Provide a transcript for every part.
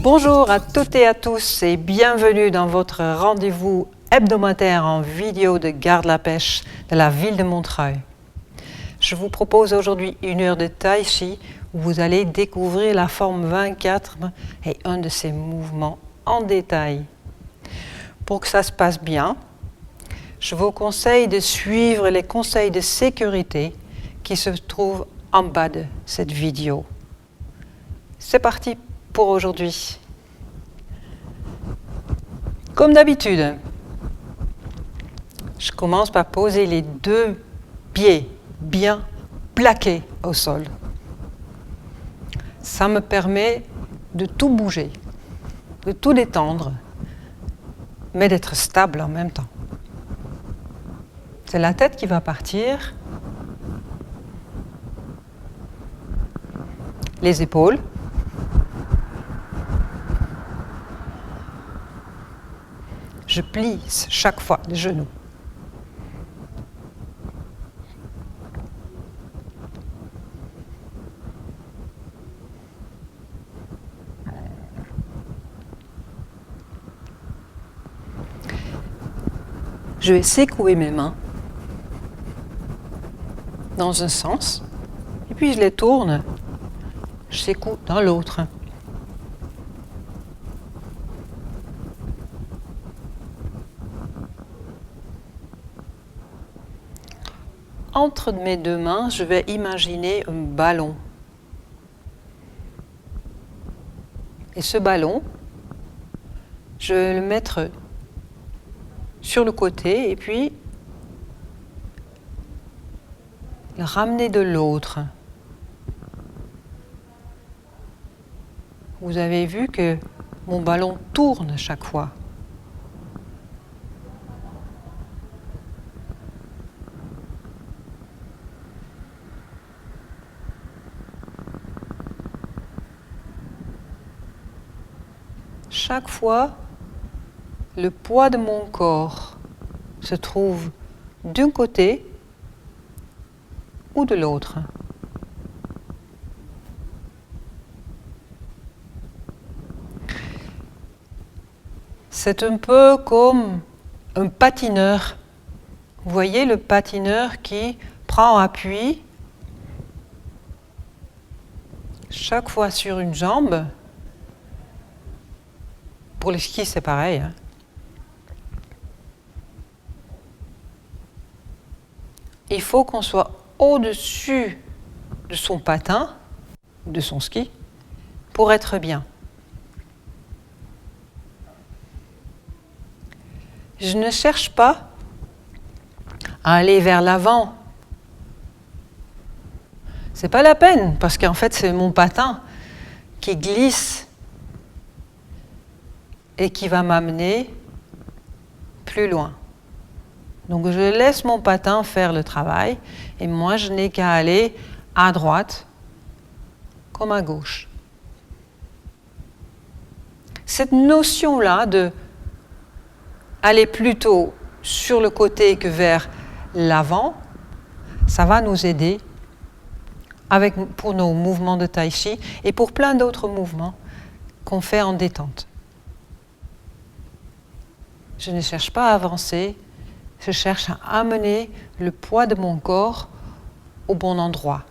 Bonjour à toutes et à tous et bienvenue dans votre rendez-vous hebdomadaire en vidéo de Garde-la-Pêche de la ville de Montreuil. Je vous propose aujourd'hui une heure de Tai Chi où vous allez découvrir la forme 24 et un de ses mouvements en détail. Pour que ça se passe bien, je vous conseille de suivre les conseils de sécurité qui se trouvent en bas de cette vidéo. C'est parti pour aujourd'hui. Comme d'habitude, je commence par poser les deux pieds bien plaqués au sol. Ça me permet de tout bouger, de tout détendre, mais d'être stable en même temps. C'est la tête qui va partir, les épaules, je plisse chaque fois les genoux. Je vais secouer mes mains dans un sens, et puis je les tourne, je secoue dans l'autre. Entre mes deux mains, je vais imaginer un ballon. Et ce ballon, je vais le mettre sur le côté et puis le ramener de l'autre. Vous avez vu que mon ballon tourne chaque fois. Chaque fois, le poids de mon corps se trouve d'un côté ou de l'autre. C'est un peu comme un patineur. Vous voyez le patineur qui prend appui chaque fois sur une jambe. Pour le ski, c'est pareil. Il faut qu'on soit au-dessus de son patin, de son ski, pour être bien. Je ne cherche pas à aller vers l'avant. C'est pas la peine, parce qu'en fait, c'est mon patin qui glisse et qui va m'amener plus loin. Donc je laisse mon patin faire le travail et moi je n'ai qu'à aller à droite comme à gauche. Cette notion-là de aller plutôt sur le côté que vers l'avant, ça va nous aider pour nos mouvements de Tai Chi et pour plein d'autres mouvements qu'on fait en détente. Je ne cherche pas à avancer, je cherche à amener le poids de mon corps au bon endroit.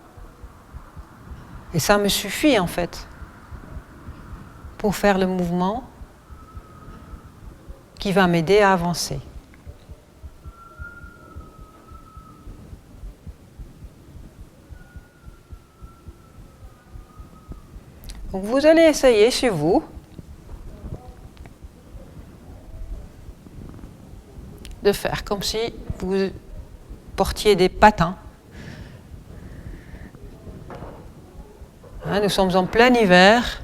Et ça me suffit en fait pour faire le mouvement qui va m'aider à avancer. Donc vous allez essayer chez vous de faire comme si vous portiez des patins. Nous sommes en plein hiver,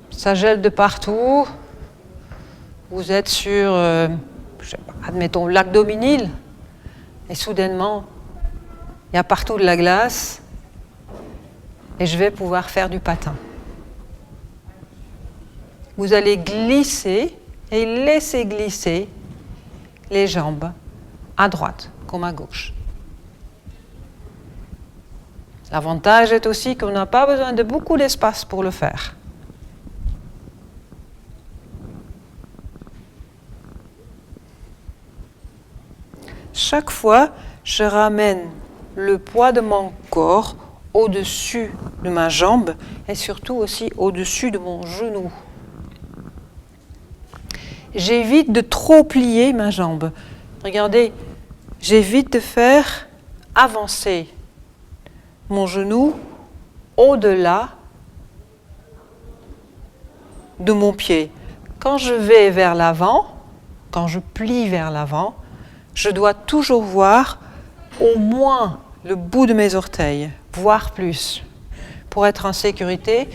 ça gèle de partout. Vous êtes sur, admettons, le lac Daumesnil, et soudainement, il y a partout de la glace, et je vais pouvoir faire du patin. Vous allez glisser et laisser glisser les jambes à droite comme à gauche. L'avantage est aussi qu'on n'a pas besoin de beaucoup d'espace pour le faire. chaque fois, je ramène le poids de mon corps au-dessus de ma jambe et surtout aussi au-dessus de mon genou. J'évite de trop plier ma jambe. Regardez, j'évite de faire avancer mon genou au-delà de mon pied. Quand je vais vers l'avant, quand je plie vers l'avant, je dois toujours voir au moins le bout de mes orteils, voire plus, pour être en sécurité,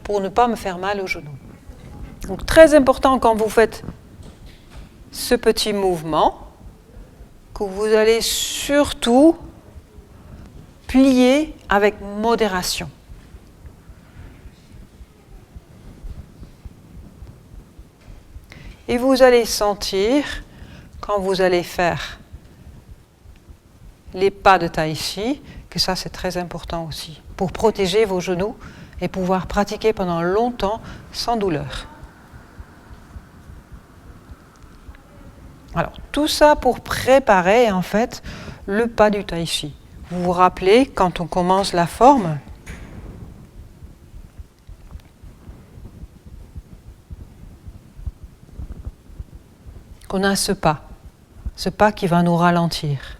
pour ne pas me faire mal au genou. Donc très important quand vous faites ce petit mouvement, que vous allez surtout plier avec modération. Et vous allez sentir, quand vous allez faire les pas de tai chi, que ça c'est très important aussi, pour protéger vos genoux et pouvoir pratiquer pendant longtemps sans douleur. Alors, tout ça pour préparer en fait le pas du tai chi. Vous vous rappelez, quand on commence la forme, qu'on a ce pas qui va nous ralentir.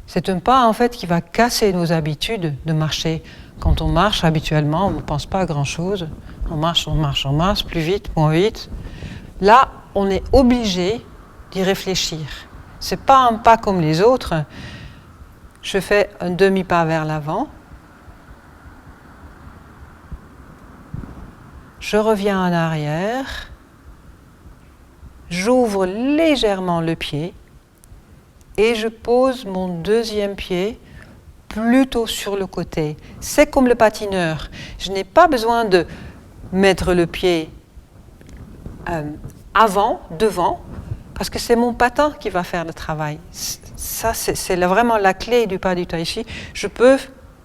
C'est un pas en fait qui va casser nos habitudes de marcher. Quand on marche habituellement, on ne pense pas à grand-chose. On marche, plus vite, moins vite. Là, on est obligé d'y réfléchir. Ce n'est pas un pas comme les autres. Je fais un demi-pas vers l'avant. Je reviens en arrière. J'ouvre légèrement le pied. Et je pose mon deuxième pied plutôt sur le côté. C'est comme le patineur. Je n'ai pas besoin de mettre le pied devant, parce que c'est mon patin qui va faire le travail. Ça, c'est vraiment la clé du pas du tai chi. Je peux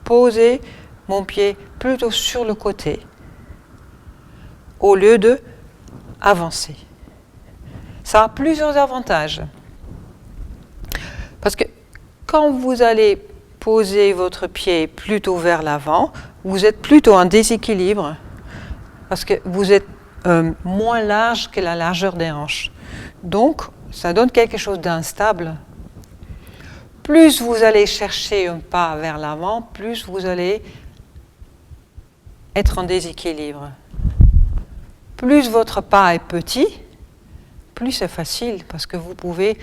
poser mon pied plutôt sur le côté, au lieu de avancer. Ça a plusieurs avantages. Parce que quand vous allez poser votre pied plutôt vers l'avant, vous êtes plutôt en déséquilibre parce que vous êtes moins large que la largeur des hanches. Donc, ça donne quelque chose d'instable. Plus vous allez chercher un pas vers l'avant, plus vous allez être en déséquilibre. Plus votre pas est petit, plus c'est facile parce que vous pouvez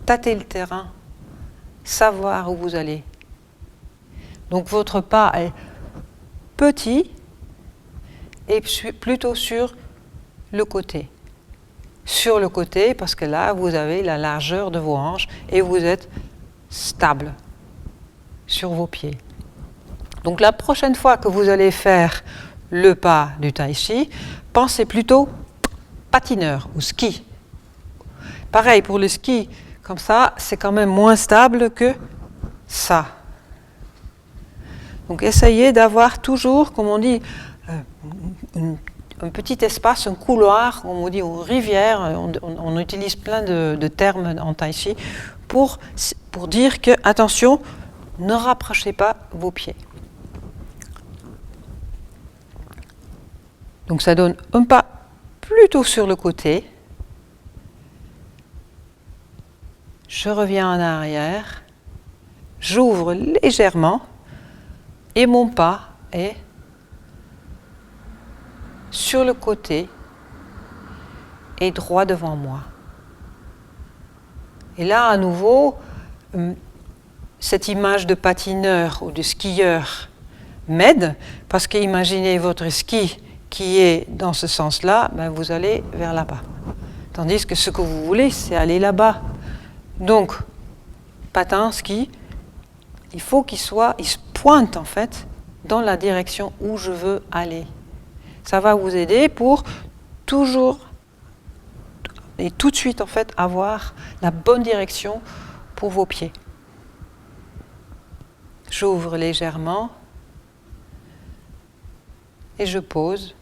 tâter le terrain, savoir où vous allez. Donc votre pas est petit et plutôt sur le côté. Sur le côté parce que là, vous avez la largeur de vos hanches et vous êtes stable sur vos pieds. Donc la prochaine fois que vous allez faire le pas du tai chi, pensez plutôt patineur ou ski. Pareil pour le ski. Comme ça, c'est quand même moins stable que ça. Donc essayez d'avoir toujours, comme on dit, un petit espace, un couloir, comme on dit, une rivière. On utilise plein de termes en tai chi pour dire que, attention, ne rapprochez pas vos pieds. Donc ça donne un pas plutôt sur le côté. Je reviens en arrière, j'ouvre légèrement et mon pas est sur le côté et droit devant moi. Et là, à nouveau, cette image de patineur ou de skieur m'aide parce que imaginez votre ski qui est dans ce sens-là, ben vous allez vers là-bas. Tandis que ce que vous voulez, c'est aller là-bas. Donc, patin, ski, il faut qu'il se pointe en fait dans la direction où je veux aller. Ça va vous aider pour toujours et tout de suite en fait avoir la bonne direction pour vos pieds. J'ouvre légèrement et je pose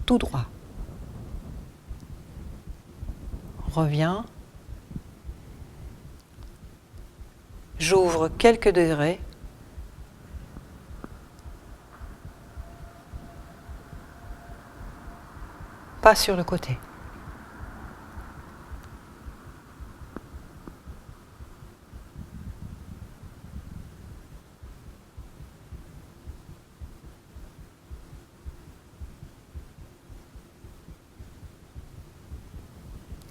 tout droit. reviens. J'ouvre quelques degrés. Pas sur le côté.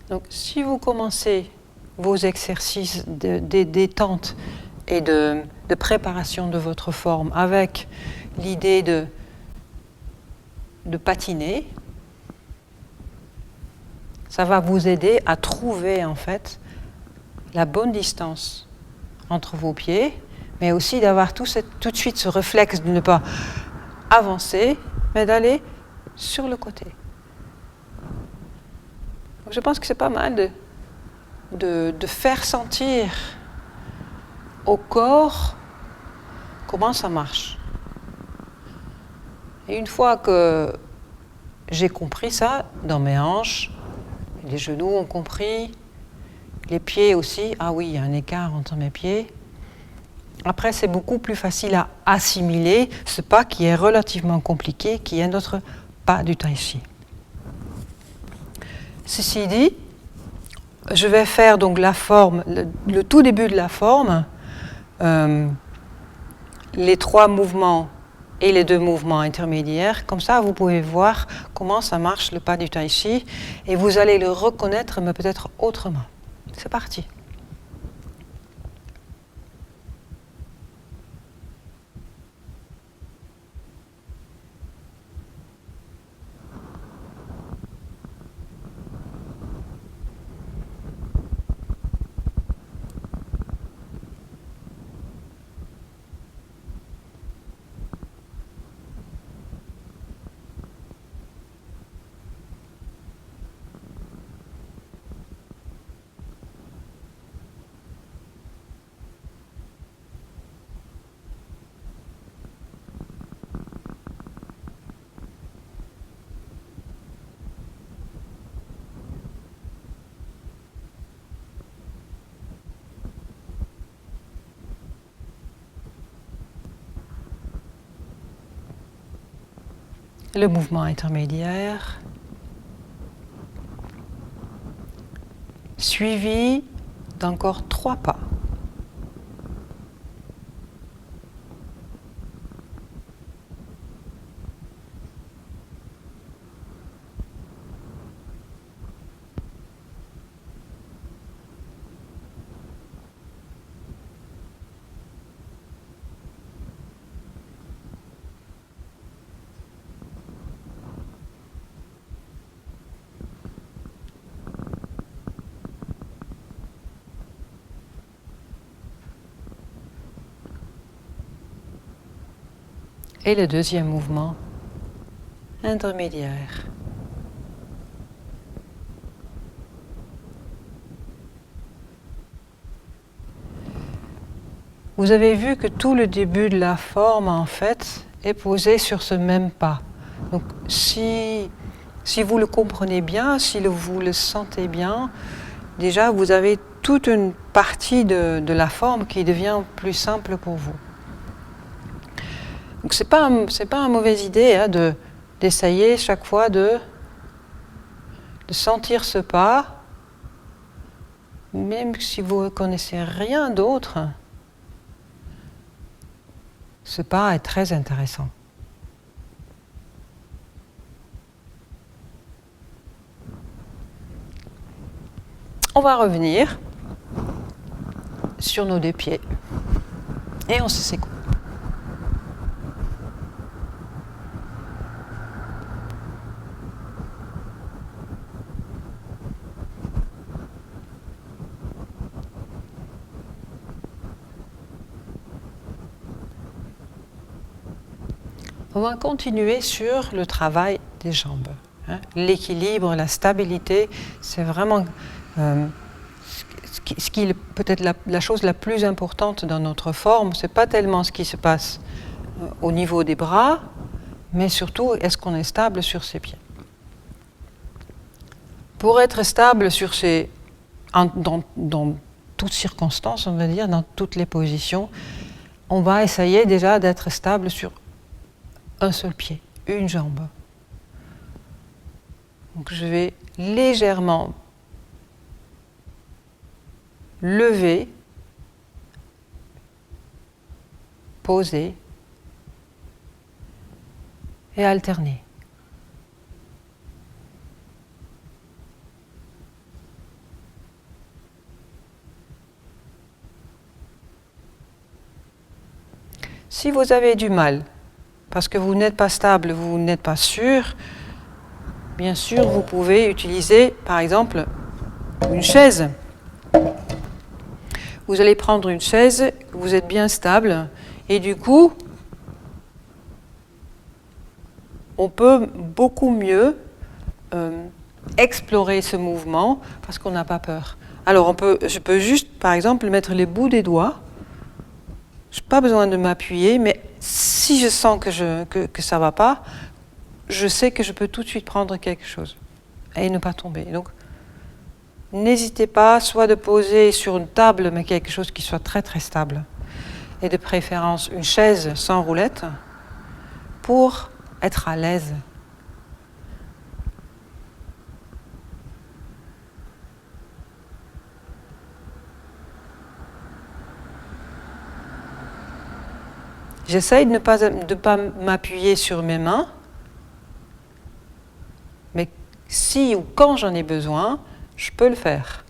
Donc, si vous commencez vos exercices de détente et de préparation de votre forme avec l'idée de patiner, ça va vous aider à trouver en fait la bonne distance entre vos pieds, mais aussi d'avoir tout de suite ce réflexe de ne pas avancer, mais d'aller sur le côté. Donc je pense que c'est pas mal de faire sentir au corps comment ça marche. Et une fois que j'ai compris ça, dans mes hanches, les genoux ont compris, les pieds aussi, ah oui, il y a un écart entre mes pieds. Après, c'est beaucoup plus facile à assimiler ce pas qui est relativement compliqué, qui est notre pas du Tai Chi. Ceci dit, je vais faire donc la forme, le tout début de la forme, les 3 mouvements et les 2 mouvements intermédiaires. Comme ça, vous pouvez voir comment ça marche le pas du Tai Chi et vous allez le reconnaître, mais peut-être autrement. C'est parti. Le mouvement intermédiaire, suivi d'encore 3 pas. Et le deuxième mouvement intermédiaire. Vous avez vu que tout le début de la forme, en fait, est posé sur ce même pas. Donc, si vous le comprenez bien, si vous le sentez bien, déjà, vous avez toute une partie de la forme qui devient plus simple pour vous. Donc, c'est pas une mauvaise idée d'essayer chaque fois de sentir ce pas, même si vous ne connaissez rien d'autre. Ce pas est très intéressant. On va revenir sur nos 2 pieds et on se secoue. On va continuer sur le travail des jambes. L'équilibre, la stabilité, c'est vraiment ce qui est peut-être la chose la plus importante dans notre forme. Ce n'est pas tellement ce qui se passe au niveau des bras, mais surtout, est-ce qu'on est stable sur ses pieds. pour être stable dans toutes circonstances, on va dire, dans toutes les positions, on va essayer déjà d'être stable sur un seul pied, une jambe. Donc je vais légèrement lever, poser et alterner. Si vous avez du mal, parce que vous n'êtes pas stable, vous n'êtes pas sûr, bien sûr, vous pouvez utiliser, par exemple, une chaise. Vous allez prendre une chaise, vous êtes bien stable, et du coup, on peut beaucoup mieux explorer ce mouvement parce qu'on n'a pas peur. Alors, je peux juste, par exemple, mettre les bouts des doigts. Je n'ai pas besoin de m'appuyer, mais si je sens que ça ne va pas, je sais que je peux tout de suite prendre quelque chose et ne pas tomber. Donc, n'hésitez pas soit de poser sur une table, mais quelque chose qui soit très très stable, et de préférence une chaise sans roulette, pour être à l'aise. J'essaye de ne pas m'appuyer sur mes mains, mais si ou quand j'en ai besoin, je peux le faire.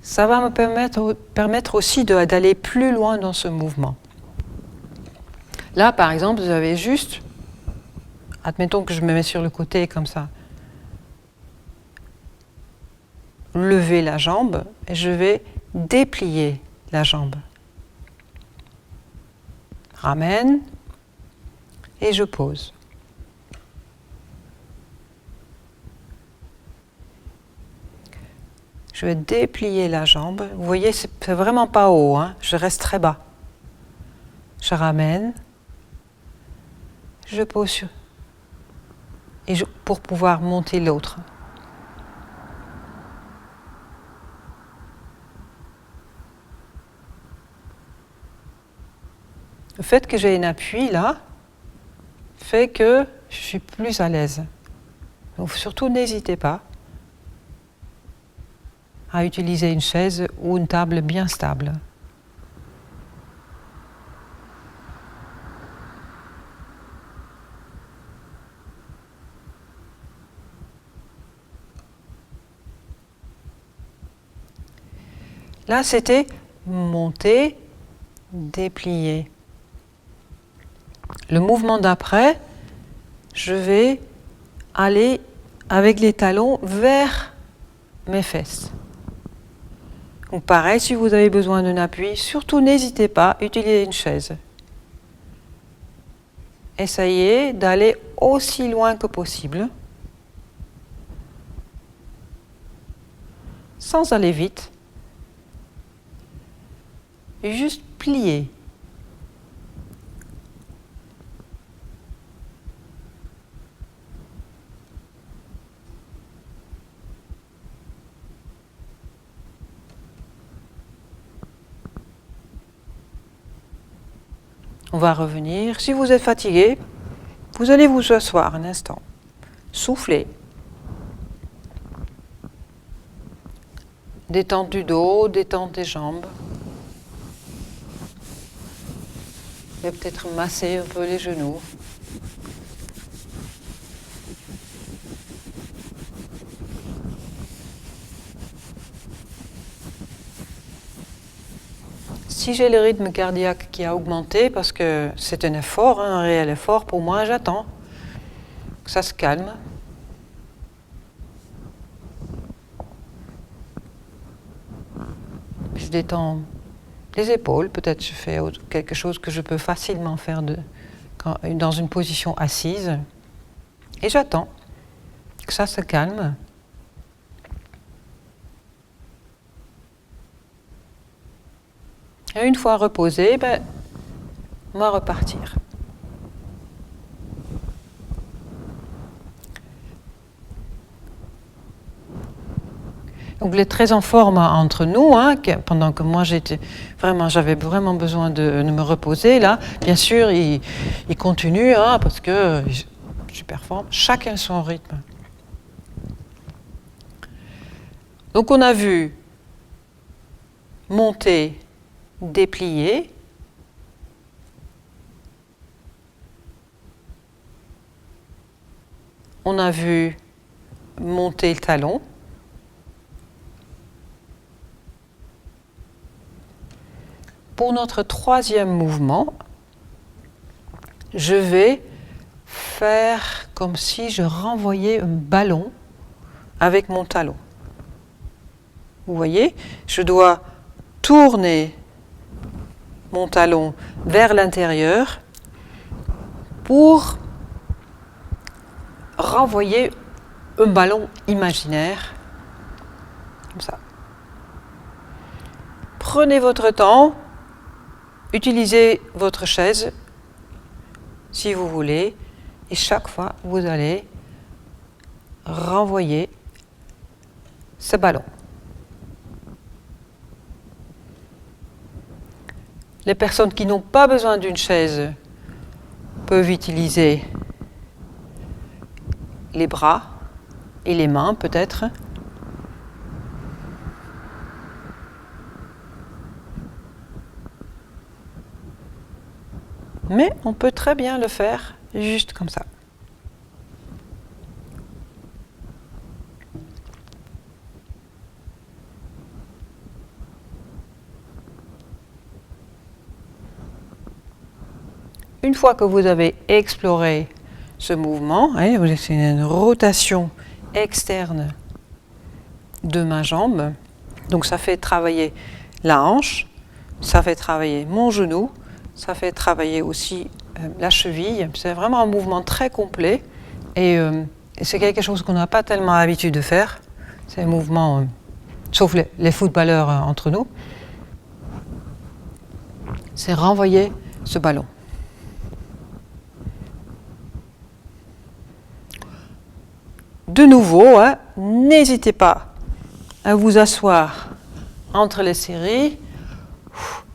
Ça va me permettre aussi d'aller plus loin dans ce mouvement. Là, par exemple, vous avez juste, admettons que je me mets sur le côté comme ça, lever la jambe et je vais déplier la jambe. Ramène et je pose. Je vais déplier la jambe. Vous voyez, c'est vraiment pas haut, hein. Je reste très bas. Je ramène. Je pose sur... pour pouvoir monter l'autre. Le fait que j'ai un appui là fait que je suis plus à l'aise. Donc surtout, n'hésitez pas à utiliser une chaise ou une table bien stable. Là, c'était monter, déplier. Le mouvement d'après, je vais aller avec les talons vers mes fesses. Donc pareil, si vous avez besoin d'un appui, surtout n'hésitez pas, utilisez une chaise. Essayez d'aller aussi loin que possible, sans aller vite, et juste plier. On va revenir. Si vous êtes fatigué, vous allez vous asseoir un instant. Soufflez. Détente du dos, détente des jambes. Et peut-être masser un peu les genoux. Si j'ai le rythme cardiaque qui a augmenté, parce que c'est un effort, un réel effort, pour moi, j'attends que ça se calme. Je détends les épaules, peut-être je fais quelque chose que je peux facilement faire dans une position assise. Et j'attends que ça se calme. Et une fois reposé, on va repartir. Donc, il est très en forme entre nous, pendant que moi j'avais vraiment besoin de me reposer. Là, bien sûr, il continue parce que je performe. Chacun son rythme. Donc, on a vu monter, déplier. On a vu monter le talon. Pour notre troisième mouvement, je vais faire comme si je renvoyais un ballon avec mon talon. Vous voyez, je dois tourner mon talon vers l'intérieur pour renvoyer un ballon imaginaire, comme ça. Prenez votre temps. Utilisez votre chaise si vous voulez et chaque fois vous allez renvoyer ce ballon. Les personnes qui n'ont pas besoin d'une chaise peuvent utiliser les bras et les mains peut-être. Mais on peut très bien le faire juste comme ça. Une fois que vous avez exploré ce mouvement, c'est une rotation externe de ma jambe. Donc ça fait travailler la hanche, ça fait travailler mon genou, ça fait travailler aussi la cheville. C'est vraiment un mouvement très complet et c'est quelque chose qu'on n'a pas tellement l'habitude de faire. C'est un mouvement, sauf les footballeurs entre nous, c'est renvoyer ce ballon. De nouveau, n'hésitez pas à vous asseoir entre les séries,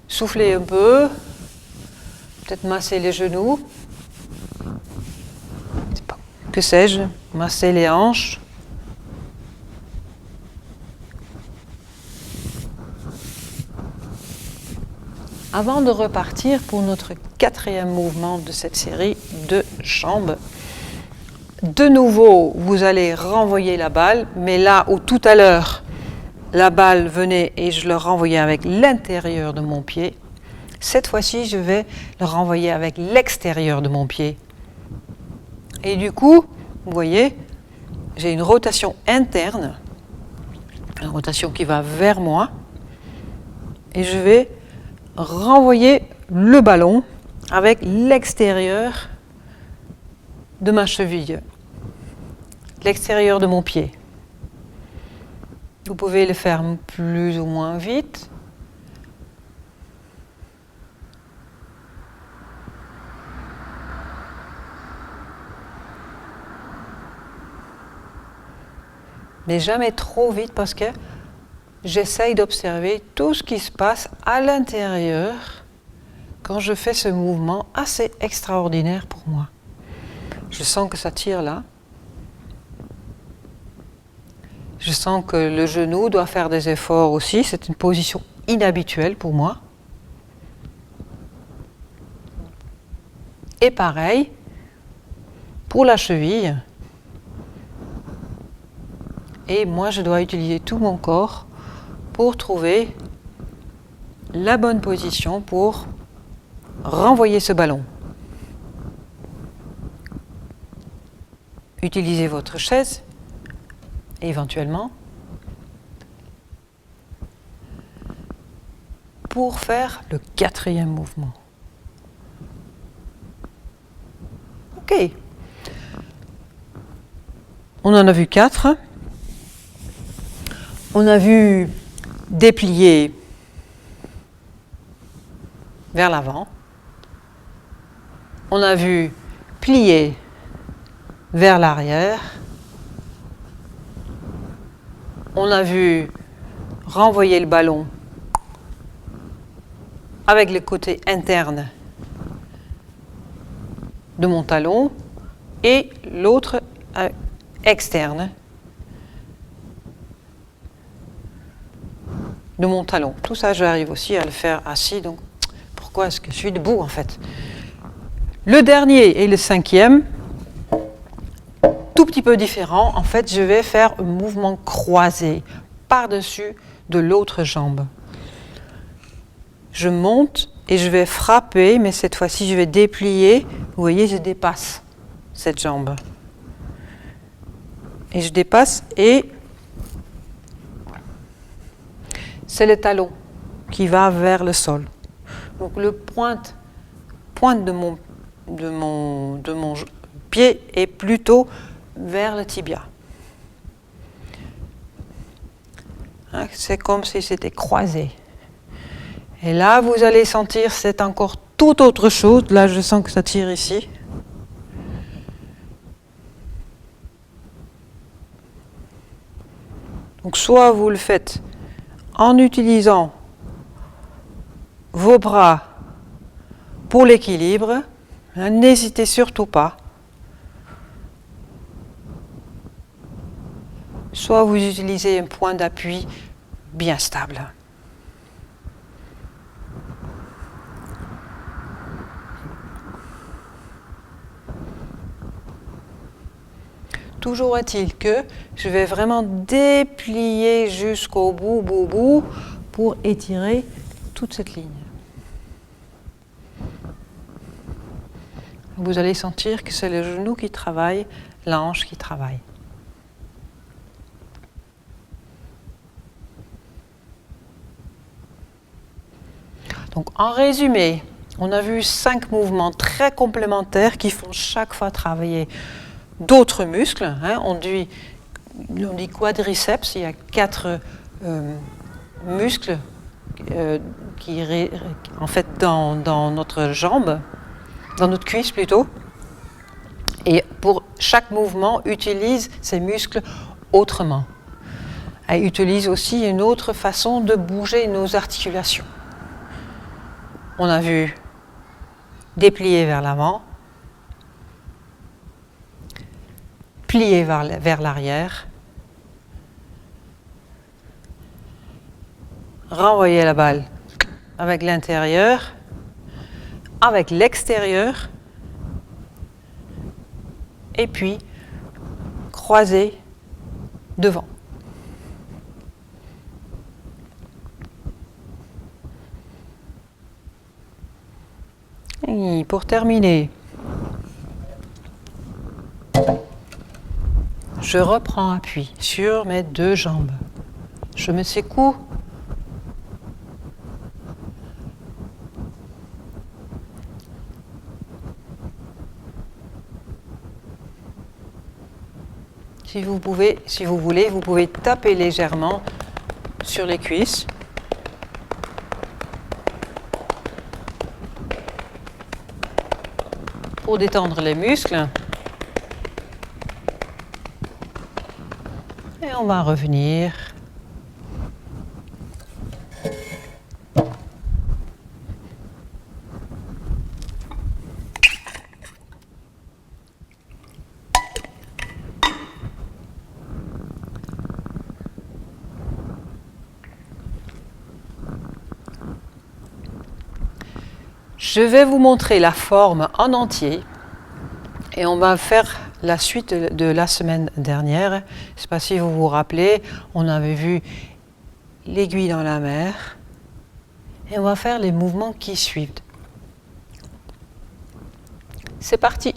soufflez un peu, peut-être masser les genoux, que sais-je, masser les hanches. Avant de repartir pour notre quatrième mouvement de cette série de jambes, de nouveau, vous allez renvoyer la balle, mais là où tout à l'heure, la balle venait et je le renvoyais avec l'intérieur de mon pied, cette fois-ci, je vais le renvoyer avec l'extérieur de mon pied. Et du coup, vous voyez, j'ai une rotation interne, une rotation qui va vers moi, et je vais renvoyer le ballon avec l'extérieur de ma cheville, l'extérieur de mon pied. Vous pouvez le faire plus ou moins vite. Mais jamais trop vite parce que j'essaye d'observer tout ce qui se passe à l'intérieur quand je fais ce mouvement assez extraordinaire pour moi. Je sens que ça tire là. Je sens que le genou doit faire des efforts aussi. C'est une position inhabituelle pour moi. Et pareil pour la cheville. Et moi, je dois utiliser tout mon corps pour trouver la bonne position pour renvoyer ce ballon. Utilisez votre chaise, éventuellement, pour faire le quatrième mouvement. Ok. On en a vu 4. On a vu déplier vers l'avant. On a vu plier vers l'arrière. On a vu renvoyer le ballon avec le côté interne de mon talon et l'autre externe de mon talon. Tout ça, j'arrive aussi à le faire assis, donc pourquoi est-ce que je suis debout en fait? Le dernier et le cinquième, tout petit peu différent, en fait, je vais faire un mouvement croisé par-dessus de l'autre jambe. Je monte et je vais frapper, mais cette fois-ci, je vais déplier. Vous voyez, je dépasse cette jambe. Et je dépasse et c'est le talon qui va vers le sol. Donc le pointe de mon pied est plutôt vers le tibia. Hein, c'est comme si c'était croisé. Et là, vous allez sentir, c'est encore tout autre chose. Là, je sens que ça tire ici. Donc, soit vous le faites en utilisant vos bras pour l'équilibre, hein, n'hésitez surtout pas. Soit vous utilisez un point d'appui bien stable. Toujours est-il que je vais vraiment déplier jusqu'au bout, pour étirer toute cette ligne. Vous allez sentir que c'est le genou qui travaille, la hanche qui travaille. Donc en résumé, on a vu 5 mouvements très complémentaires qui font chaque fois travailler d'autres muscles. Hein. On dit quadriceps, il y a 4 muscles en fait dans notre jambe, dans notre cuisse plutôt. Et pour chaque mouvement, utilise ces muscles autrement. Elle utilise aussi une autre façon de bouger nos articulations. On a vu déplier vers l'avant, plier vers l'arrière, renvoyer la balle avec l'intérieur, avec l'extérieur, et puis croiser devant. Et pour terminer, je reprends appui sur mes 2 jambes. Je me secoue. Si vous voulez, vous pouvez taper légèrement sur les cuisses. Pour détendre les muscles. Et on va revenir. Je vais vous montrer la forme en entier et on va faire la suite de la semaine dernière. Je ne sais pas si vous vous rappelez, on avait vu l'aiguille dans la mer et on va faire les mouvements qui suivent. C'est parti!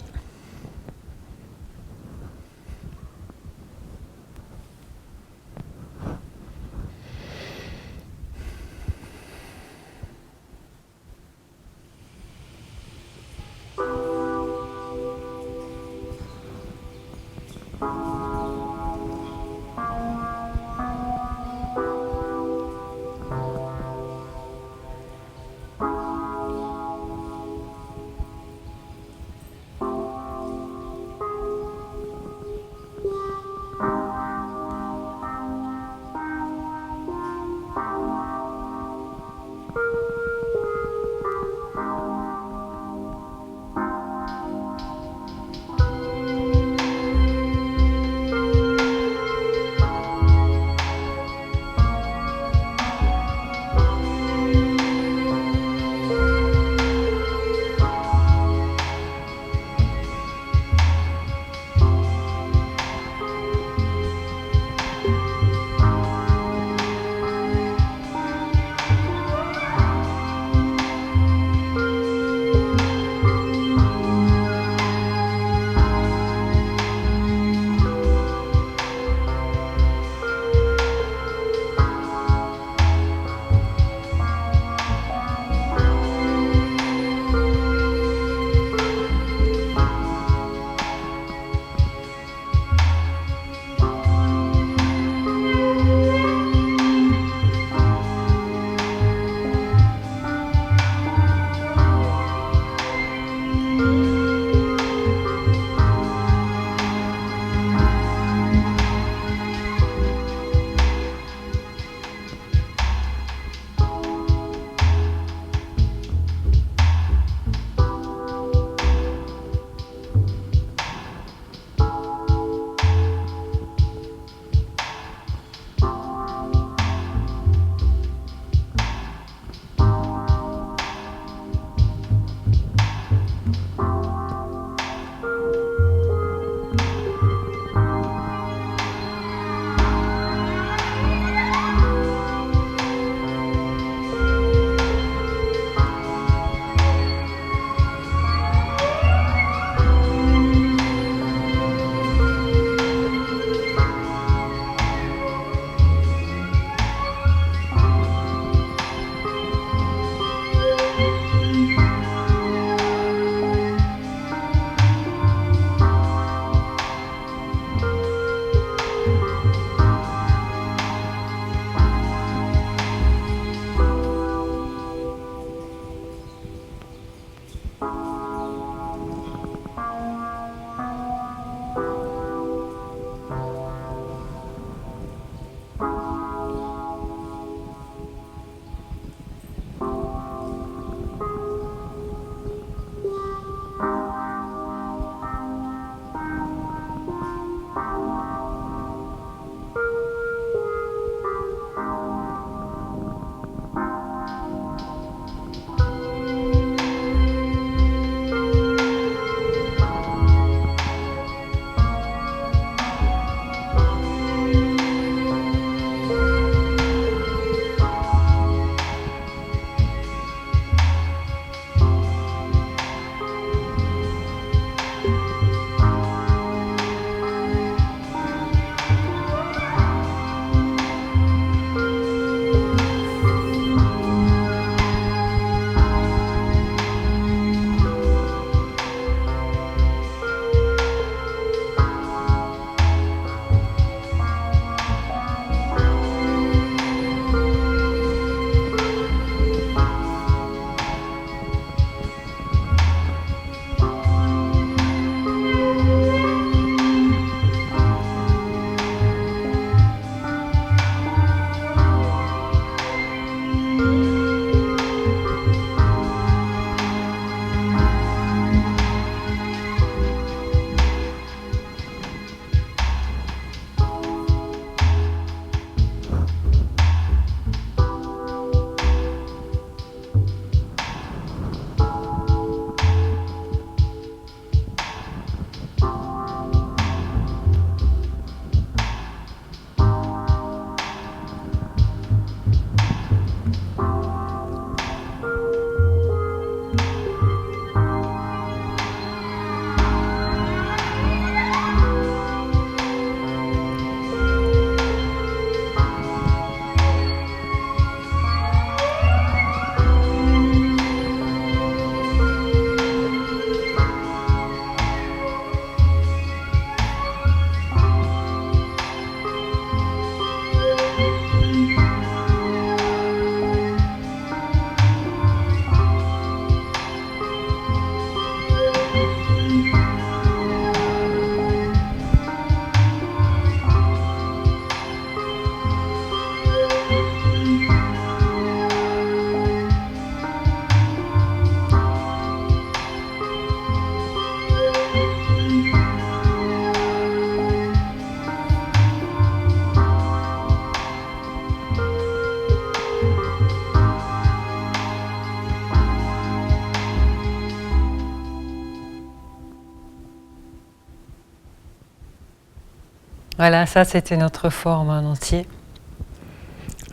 Voilà, ça c'était notre forme en entier.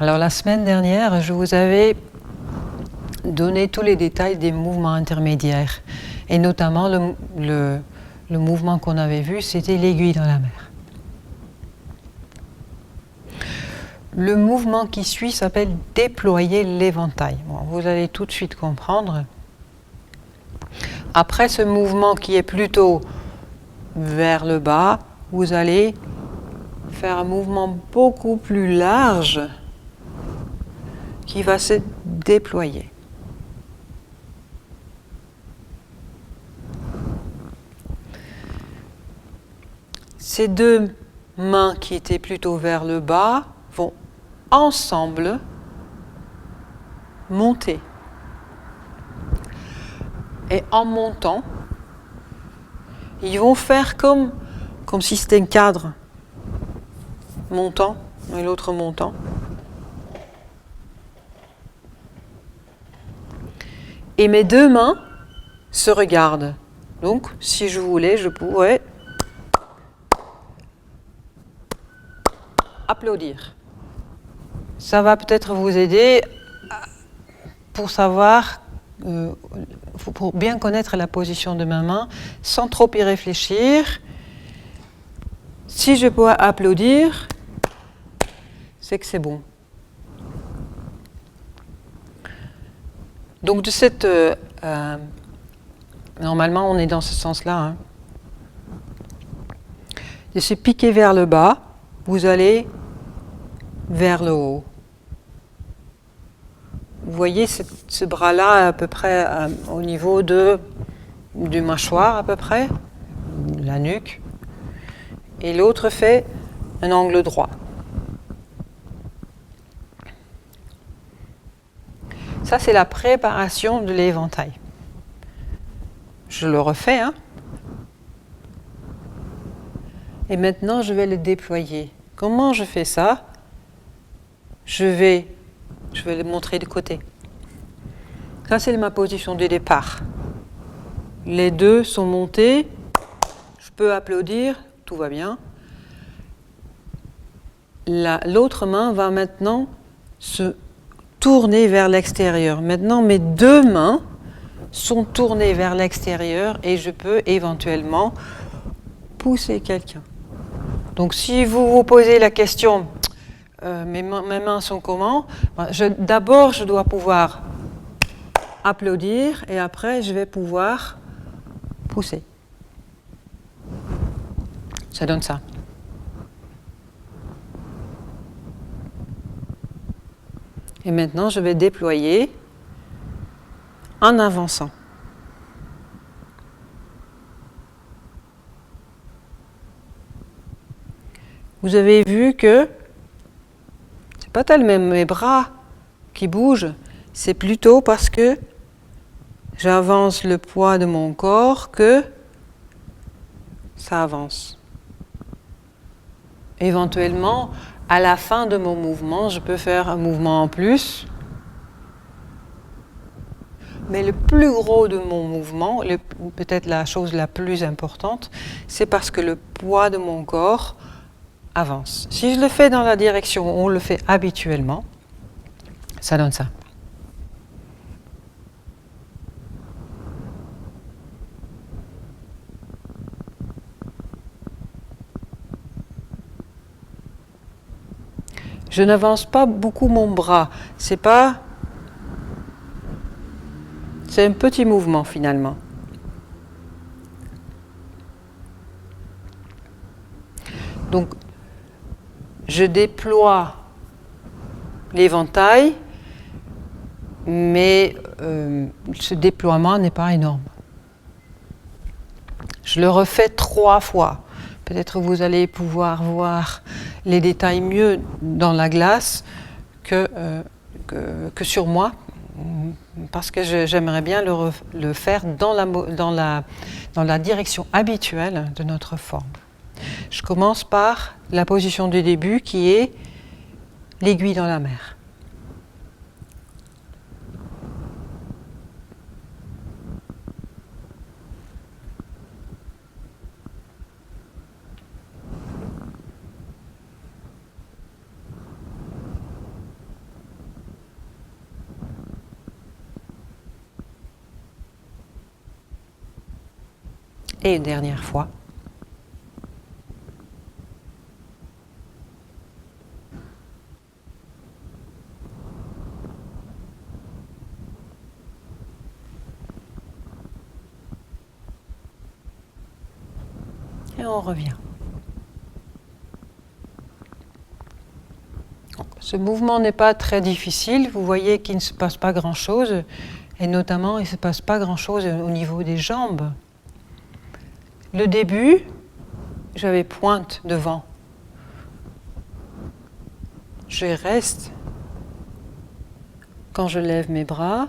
Alors la semaine dernière, je vous avais donné tous les détails des mouvements intermédiaires. Et notamment le mouvement qu'on avait vu, c'était l'aiguille dans la mer. Le mouvement qui suit s'appelle déployer l'éventail. Bon, vous allez tout de suite comprendre. Après ce mouvement qui est plutôt vers le bas, vous allez faire un mouvement beaucoup plus large qui va se déployer. Ces deux mains qui étaient plutôt vers le bas vont ensemble monter. Et en montant, ils vont faire comme si c'était un cadre montant et l'autre montant. Et mes deux mains se regardent. Donc, si je voulais, je pourrais applaudir. Ça va peut-être vous aider pour savoir, pour bien connaître la position de ma main, sans trop y réfléchir. Si je peux applaudir, c'est que c'est bon. Donc de cette... normalement, on est dans ce sens-là. Hein. De se piquer vers le bas, vous allez vers le haut. Vous voyez ce bras-là à peu près au niveau du mâchoire à peu près, la nuque. Et l'autre fait un angle droit. Ça, c'est la préparation de l'éventail. Je le refais. Hein. Et maintenant, je vais le déployer. Comment je fais ça ? Je vais le montrer de côté. Ça, c'est ma position de départ. Les deux sont montés. Je peux applaudir. Tout va bien. L'autre main va maintenant se tourner vers l'extérieur. Maintenant, mes deux mains sont tournées vers l'extérieur et je peux éventuellement pousser quelqu'un. Donc, si vous vous posez la question, mes mains sont comment ? D'abord, je dois pouvoir applaudir et après, je vais pouvoir pousser. Ça donne ça. Et maintenant, je vais déployer en avançant. Vous avez vu que c'est pas tellement mes bras qui bougent, c'est plutôt parce que j'avance le poids de mon corps que ça avance. Éventuellement, à la fin de mon mouvement, je peux faire un mouvement en plus. Mais le plus gros de mon mouvement, peut-être la chose la plus importante, c'est parce que le poids de mon corps avance. Si je le fais dans la direction où on le fait habituellement, ça donne ça. Je n'avance pas beaucoup mon bras. C'est un petit mouvement finalement. Donc, je déploie l'éventail, mais ce déploiement n'est pas énorme. Je le refais 3 fois. Peut-être vous allez pouvoir voir les détails mieux dans la glace que sur moi, parce que j'aimerais bien le faire dans la direction habituelle de notre forme. Je commence par la position du début qui est l'aiguille dans la mer. Et une dernière fois. Et on revient. Ce mouvement n'est pas très difficile. Vous voyez qu'il ne se passe pas grand-chose. Et notamment, il ne se passe pas grand-chose au niveau des jambes. Le début, j'avais pointe devant. Je reste quand je lève mes bras.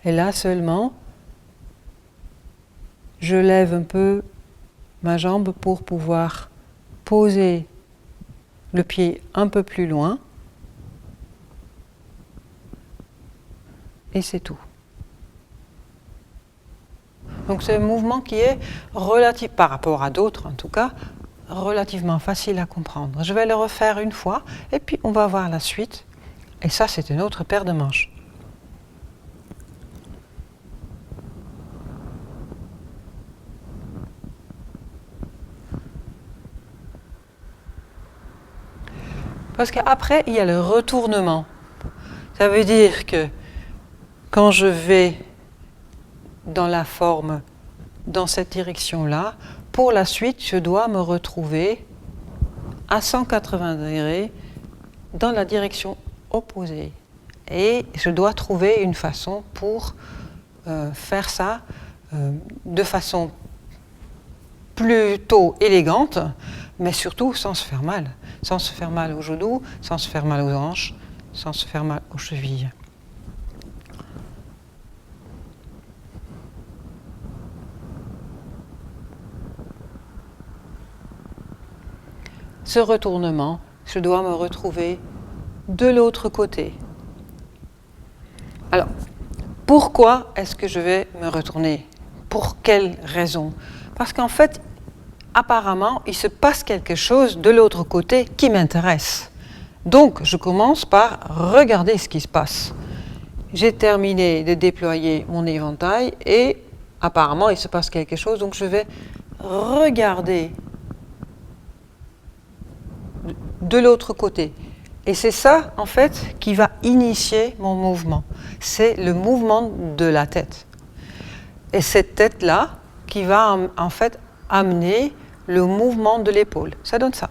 Et là seulement, je lève un peu ma jambe pour pouvoir poser le pied un peu plus loin. Et c'est tout. Donc c'est un mouvement qui est relatif, par rapport à d'autres en tout cas, relativement facile à comprendre. Je vais le refaire une fois et puis on va voir la suite. Et ça, c'est une autre paire de manches. Parce qu'après, il y a le retournement. Ça veut dire que quand je vais dans la forme, dans cette direction-là, pour la suite, je dois me retrouver à 180 degrés dans la direction opposée. Et je dois trouver une façon pour faire ça de façon plutôt élégante, mais surtout sans se faire mal. Sans se faire mal aux genoux, sans se faire mal aux hanches, sans se faire mal aux chevilles. Ce retournement, je dois me retrouver de l'autre côté. Alors, pourquoi est-ce que je vais me retourner? Pour quelle raison? Parce qu'en fait, apparemment, il se passe quelque chose de l'autre côté qui m'intéresse. Donc, je commence par regarder ce qui se passe. J'ai terminé de déployer mon éventail et apparemment, il se passe quelque chose. Donc, je vais regarder de l'autre côté. Et c'est ça, en fait, qui va initier mon mouvement. C'est le mouvement de la tête. Et cette tête-là qui va, en fait, amener le mouvement de l'épaule. Ça donne ça.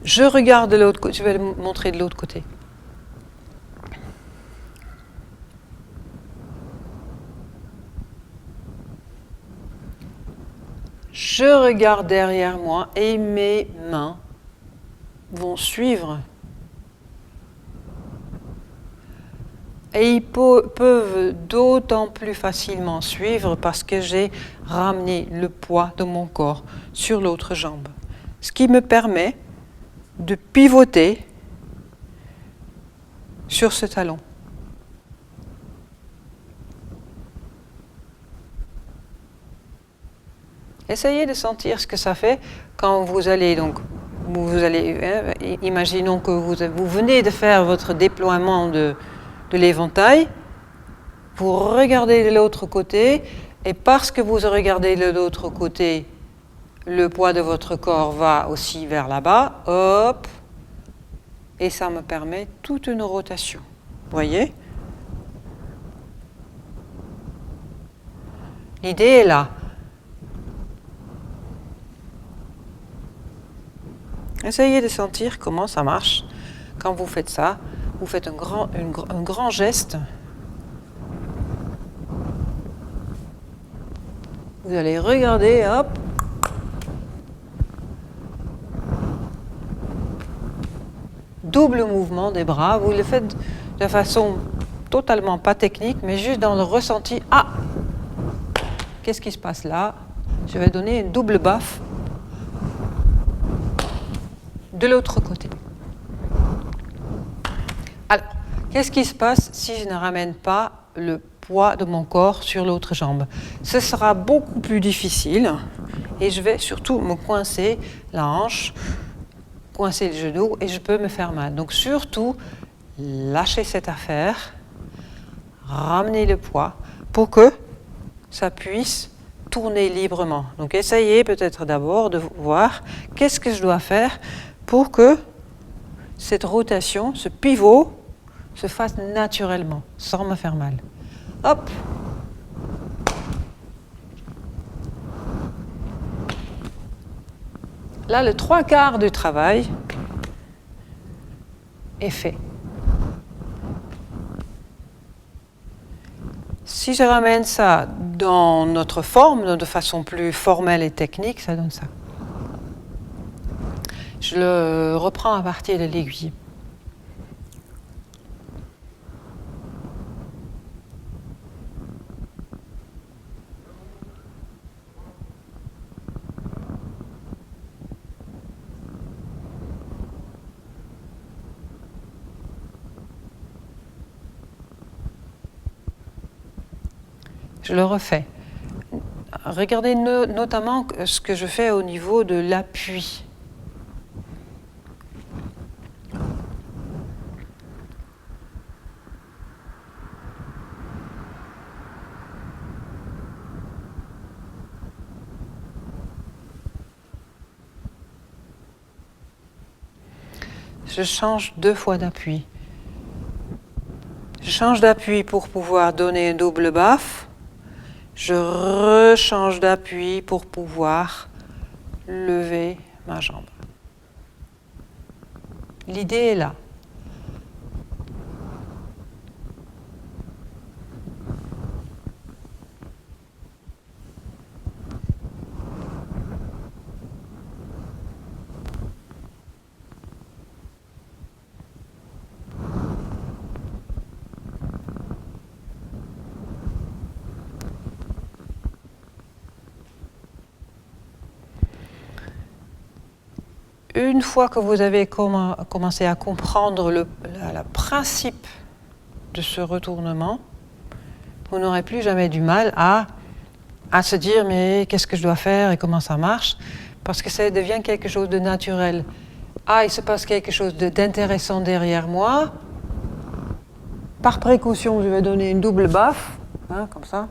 Je regarde de l'autre côté, je vais le montrer de l'autre côté. Je regarde derrière moi et mes mains vont suivre. Et ils peuvent d'autant plus facilement suivre parce que j'ai ramené le poids de mon corps sur l'autre jambe. Ce qui me permet de pivoter sur ce talon. Essayez de sentir ce que ça fait quand vous allez imaginons que vous venez de faire votre déploiement de l'éventail, vous regardez de l'autre côté, et parce que vous regardez de l'autre côté, le poids de votre corps va aussi vers là-bas, hop, et ça me permet toute une rotation. Vous voyez? L'idée est là. Essayez de sentir comment ça marche. Quand vous faites ça, vous faites un grand geste. Vous allez regarder, hop. Double mouvement des bras. Vous le faites de façon totalement pas technique, mais juste dans le ressenti. Ah! Qu'est-ce qui se passe là? Je vais donner une double baffe de l'autre côté. Alors, qu'est-ce qui se passe si je ne ramène pas le poids de mon corps sur l'autre jambe. Ce sera beaucoup plus difficile et je vais surtout me coincer la hanche, coincer le genou et je peux me faire mal. Donc surtout, lâchez cette affaire, ramenez le poids pour que ça puisse tourner librement. Donc essayez peut-être d'abord de voir qu'est-ce que je dois faire pour que cette rotation, ce pivot, se fasse naturellement, sans me faire mal. Hop! Là, le 3/4 du travail est fait. Si je ramène ça dans notre forme, de façon plus formelle et technique, ça donne ça. Je le reprends à partir de l'aiguille. Je le refais. Regardez notamment ce que je fais au niveau de l'appui. Je change 2 fois d'appui. Je change d'appui pour pouvoir donner un double baffe. Je rechange d'appui pour pouvoir lever ma jambe. L'idée est là. Une fois que vous avez commencé à comprendre le principe de ce retournement, vous n'aurez plus jamais du mal à se dire mais qu'est-ce que je dois faire et comment ça marche, parce que ça devient quelque chose de naturel. Ah, il se passe quelque chose d'intéressant derrière moi. Par précaution, je vais donner une double baffe, hein, comme ça.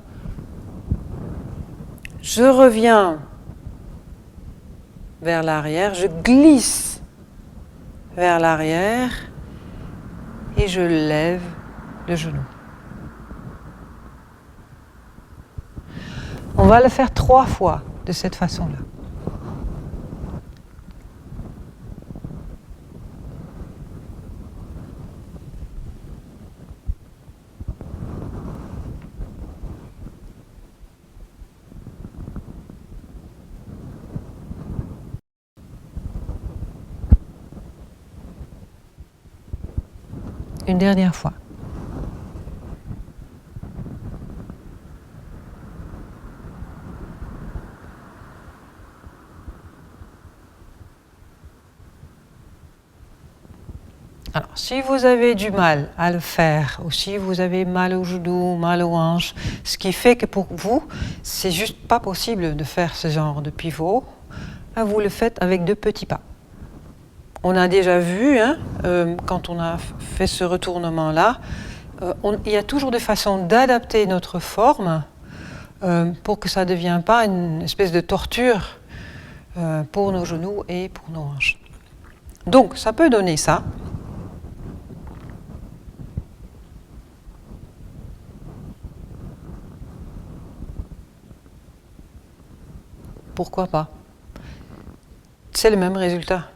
Je reviens vers l'arrière, je glisse vers l'arrière et je lève le genou. On va le faire 3 fois de cette façon-là. Une dernière fois. Alors, si vous avez du mal à le faire, ou si vous avez mal au genou, mal aux hanches, ce qui fait que pour vous, c'est juste pas possible de faire ce genre de pivot, vous le faites avec 2 petits pas. On a déjà vu, hein, quand on a fait ce retournement-là, il y a toujours des façons d'adapter notre forme pour que ça ne devienne pas une espèce de torture pour nos genoux et pour nos hanches. Donc, ça peut donner ça. Pourquoi pas? C'est le même résultat.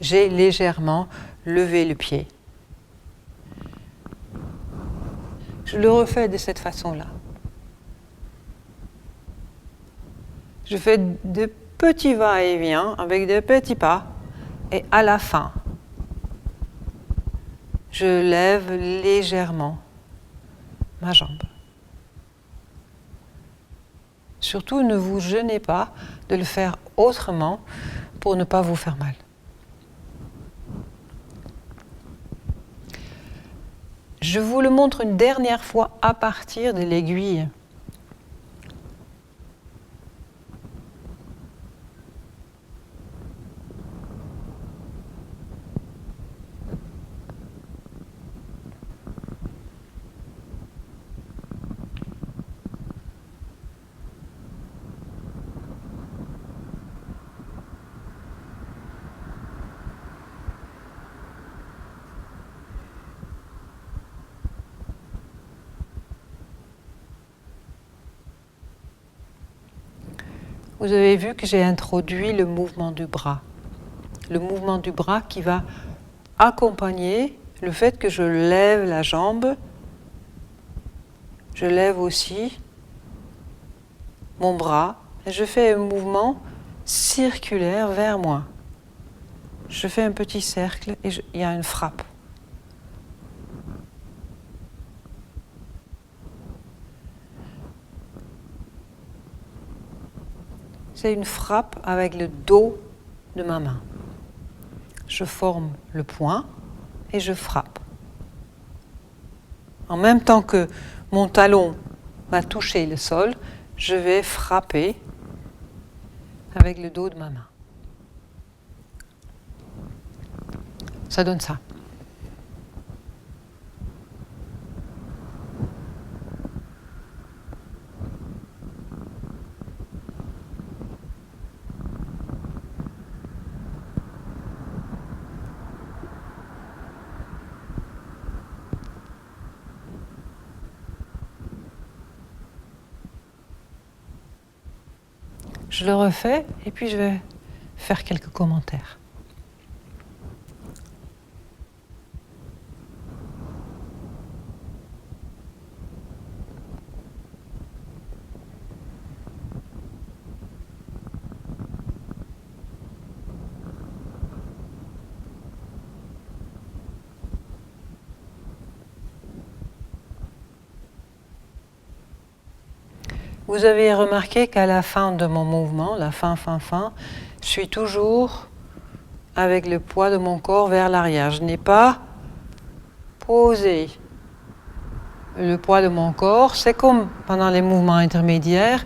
J'ai légèrement levé le pied. Je le refais de cette façon-là. Je fais de petits va-et-vient avec des petits pas et à la fin, je lève légèrement ma jambe. Surtout, ne vous gênez pas de le faire autrement pour ne pas vous faire mal. Je vous le montre une dernière fois à partir de l'aiguille. Vous avez vu que j'ai introduit le mouvement du bras. Le mouvement du bras qui va accompagner le fait que je lève la jambe. Je lève aussi mon bras et je fais un mouvement circulaire vers moi. Je fais un petit cercle et il y a une frappe. C'est une frappe avec le dos de ma main. Je forme le poing et je frappe. En même temps que mon talon va toucher le sol, je vais frapper avec le dos de ma main. Ça donne ça. Je le refais et puis je vais faire quelques commentaires. Vous avez remarqué qu'à la fin de mon mouvement, la fin, je suis toujours avec le poids de mon corps vers l'arrière. Je n'ai pas posé le poids de mon corps. C'est comme pendant les mouvements intermédiaires,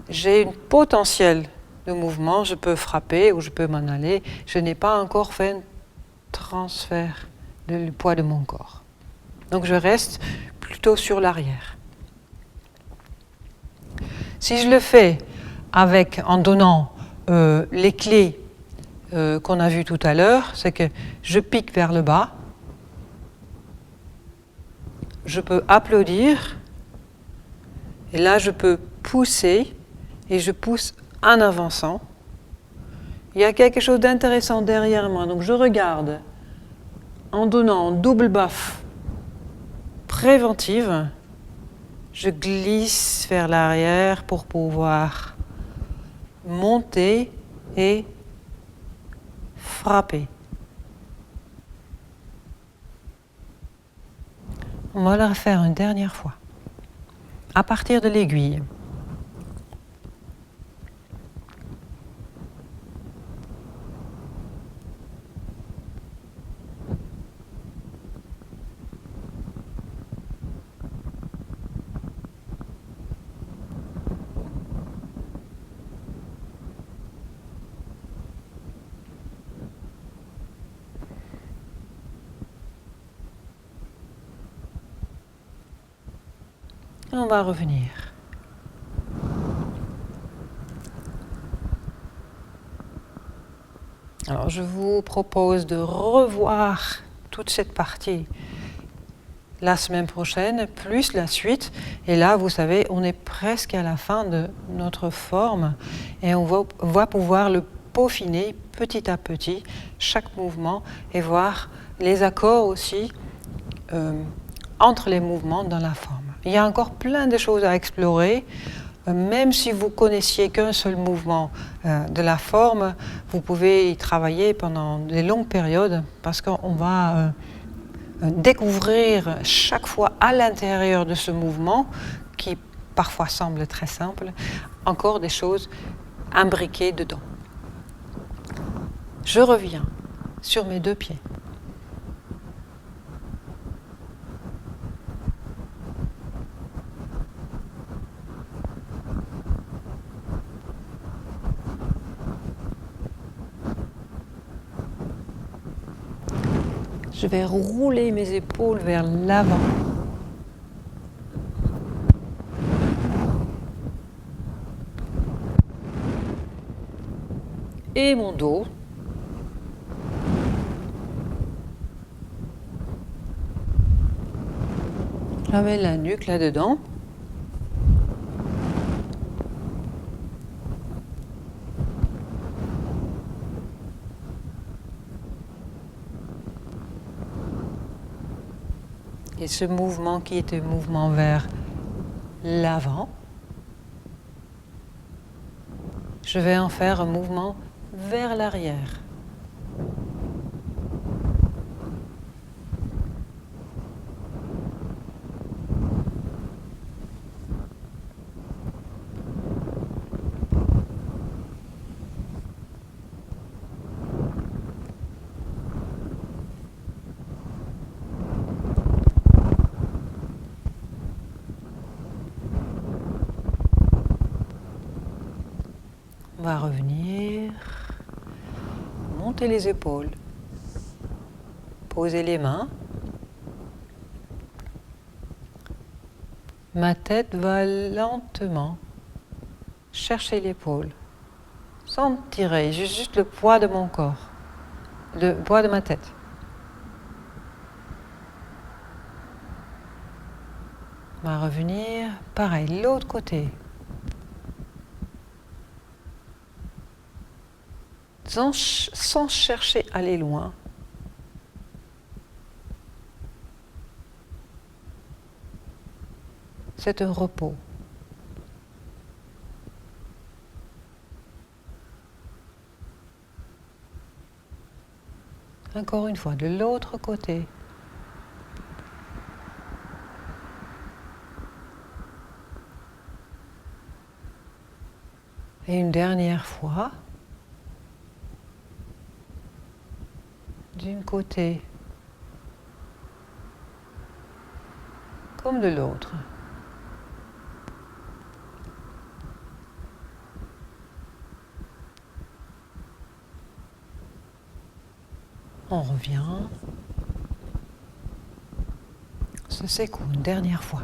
j'ai une potentiel de mouvement. Je peux frapper ou je peux m'en aller. Je n'ai pas encore fait un transfert du poids de mon corps. Donc je reste plutôt sur l'arrière. Si je le fais en donnant les clés qu'on a vues tout à l'heure, c'est que je pique vers le bas, je peux applaudir, et là je peux pousser, et je pousse en avançant. Il y a quelque chose d'intéressant derrière moi, donc je regarde en donnant double baffe préventive. Je glisse vers l'arrière pour pouvoir monter et frapper. On va le refaire une dernière fois, à partir de l'aiguille. On va revenir. Alors, je vous propose de revoir toute cette partie la semaine prochaine, plus la suite. Et là, vous savez, on est presque à la fin de notre forme et on va pouvoir le peaufiner petit à petit, chaque mouvement, et voir les accords aussi entre les mouvements dans la forme. Il y a encore plein de choses à explorer. Même si vous connaissiez qu'un seul mouvement de la forme, vous pouvez y travailler pendant des longues périodes parce qu'on va découvrir chaque fois à l'intérieur de ce mouvement, qui parfois semble très simple, encore des choses imbriquées dedans. Je reviens sur mes deux pieds. Je vais rouler mes épaules vers l'avant. Et mon dos. J'amène la nuque là-dedans. Et ce mouvement qui est un mouvement vers l'avant, je vais en faire un mouvement vers l'arrière. On va revenir, monter les épaules, poser les mains. Ma tête va lentement chercher l'épaule, sans tirer, juste le poids de mon corps, le poids de ma tête. On va revenir, pareil, l'autre côté. Sans chercher à aller loin. C'est un repos. Encore une fois, de l'autre côté. Et une dernière fois. D'un côté comme de l'autre. On revient. On se secoue une dernière fois.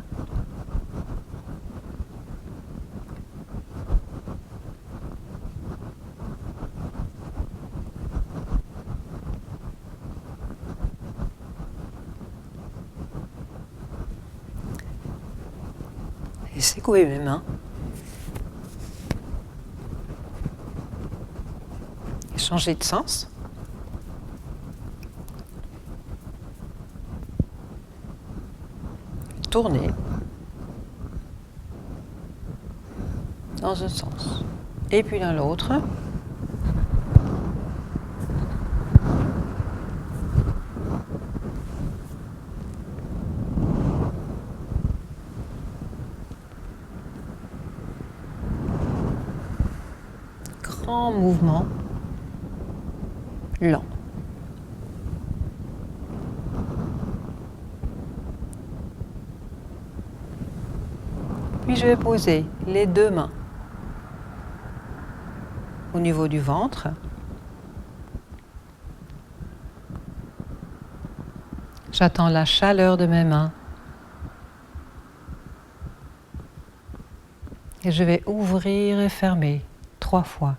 Et secouer mes mains. Et changer de sens. Tourner dans un sens. Et puis dans l'autre. Grand mouvement lent. Puis je vais poser les deux mains au niveau du ventre. J'attends la chaleur de mes mains. Et je vais ouvrir et fermer 3 fois.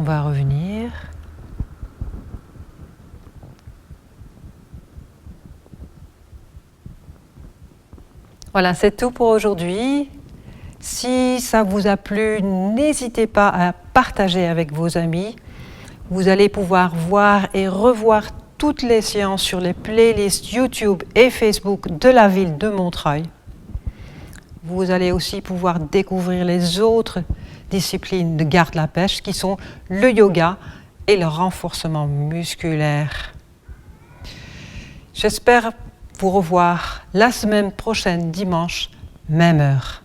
On va revenir. Voilà, c'est tout pour aujourd'hui. Si ça vous a plu, n'hésitez pas à partager avec vos amis. Vous allez pouvoir voir et revoir toutes les séances sur les playlists YouTube et Facebook de la ville de Montreuil. Vous allez aussi pouvoir découvrir les autres disciplines de Garde la Pêche qui sont le yoga et le renforcement musculaire. J'espère vous revoir la semaine prochaine, dimanche, même heure.